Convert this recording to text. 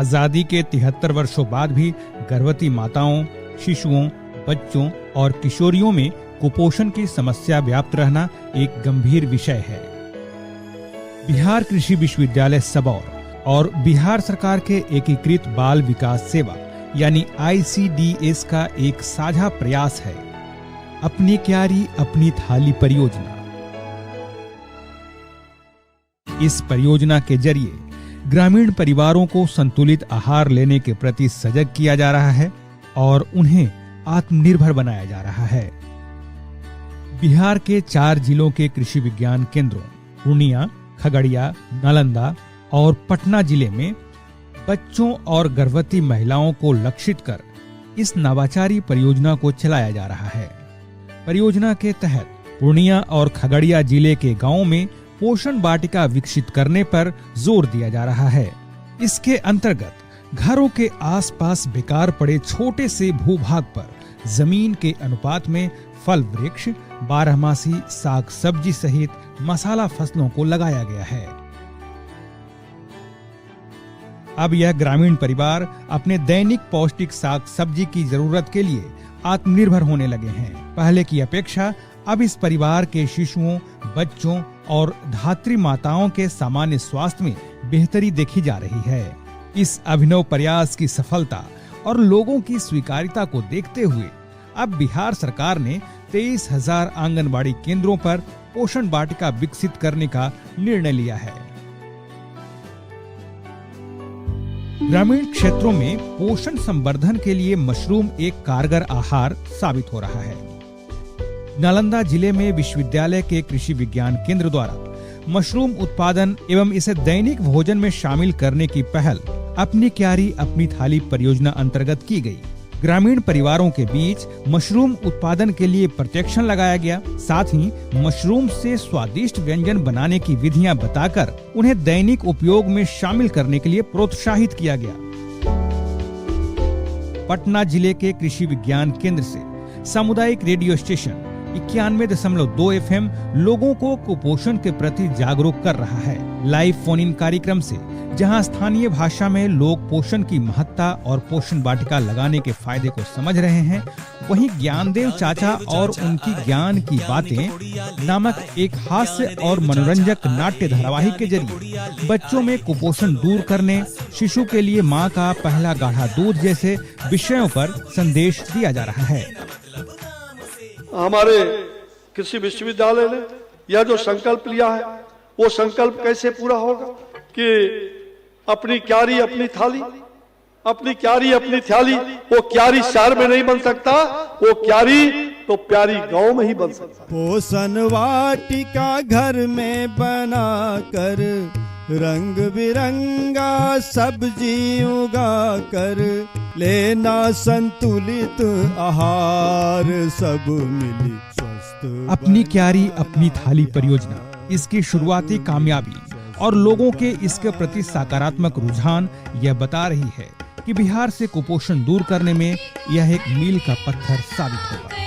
आजादी के 73 वर्षों बाद भी गर्भवती माताओं, शिशुओं, बच्चों और किशोरियों में कुपोषण की समस्या व्याप्त रहना एक गंभीर विषय है। बिहार कृषि विश्वविद्यालय सबौर और बिहार सरकार के एकीकृत बाल विकास सेवा यानी ICDS का एक साझा प्रयास है अपनी क्यारी अपनी थाली परियोजना। इस परियोजना के जरिए ग्रामीण परिवारों को संतुलित आहार लेने के प्रति सजग किया जा रहा है और उन्हें आत्मनिर्भर बनाया जा रहा है। बिहार के 4 जिलों के कृषि विज्ञान केंद्रों पूर्णिया, खगड़िया, नालंदा और पटना जिले में बच्चों और गर्भवती महिलाओं को लक्षित कर इस नवाचारी परियोजना को चलाया जा रहा है। परियोजना के तहत पूर्णिया और खगड़िया जिले के गांवों में पोषण वाटिका विकसित करने पर जोर दिया जा रहा है। इसके अंतर्गत घरों के आसपास बेकार पड़े छोटे से भूभाग पर जमीन के अनुपात में फल वृक्ष, बारहमासी साग सब्जी सहित मसाला फसलों को लगाया गया है। अब यह ग्रामीण परिवार अपने दैनिक पौष्टिक साग सब्जी की जरूरत के लिए आत्मनिर्भर होने लगे हैं। पहले की अपेक्षा अब इस परिवार के शिशुओं, बच्चों और धात्री माताओं के सामान्य स्वास्थ्य में बेहतरी देखी जा रही है। इस अभिनव प्रयास की सफलता और लोगों की स्वीकार्यता को देखते हुए अब बिहार सरकार ने 23,000 आंगनबाड़ी केंद्रों पर पोषण वाटिका विकसित करने का निर्णय लिया है। ग्रामीण क्षेत्रों में पोषण संवर्धन के लिए मशरूम एक कारगर आहार साबित हो रहा है। नालंदा जिले में विश्वविद्यालय के कृषि विज्ञान केंद्र द्वारा मशरूम उत्पादन एवं इसे दैनिक भोजन में शामिल करने की पहल अपनी क्यारी अपनी थाली परियोजना अंतर्गत की गई। ग्रामीण परिवारों के बीच मशरूम उत्पादन के लिए प्रशिक्षण लगाया गया। साथ ही मशरूम से स्वादिष्ट व्यंजन बनाने की विधियां बताकर उन्हें दैनिक उपयोग में शामिल करने के लिए प्रोत्साहित किया गया। पटना जिले के कृषि विज्ञान केंद्र से सामुदायिक रेडियो स्टेशन 91.2 FM लोगों को कुपोषण के प्रति जागरूक कर रहा है। लाइव फोन इन कार्यक्रम से जहां स्थानीय भाषा में लोग पोषण की महत्ता और पोषण वाटिका लगाने के फायदे को समझ रहे हैं, वहीं ज्ञानदेव चाचा और उनकी ज्ञान की बातें नामक एक हास्य और मनोरंजक नाट्य धारावाहिक के जरिए बच्चों में कुपोषण दूर करने, शिशु के लिए माँ का पहला गाढ़ा दूध जैसे विषयों पर संदेश दिया जा रहा है। हमारे कृषि विश्वविद्यालय ने यह जो संकल्प लिया है वो संकल्प कैसे पूरा होगा कि अपनी क्यारी अपनी थाली, अपनी क्यारी अपनी थाली। वो क्यारी शहर में नहीं बन सकता, वो क्यारी तो प्यारी गांव में ही बन सकता। पोषण वाटिका घर में बना कर रंग बिरंगा सब्जी उगा कर लेना संतुलित आहार सब मिली स्वस्थ। अपनी क्यारी अपनी थाली परियोजना, इसकी शुरुआती कामयाबी और लोगों के इसके प्रति सकारात्मक रुझान यह बता रही है कि बिहार से कुपोषण दूर करने में यह एक मील का पत्थर साबित होगा।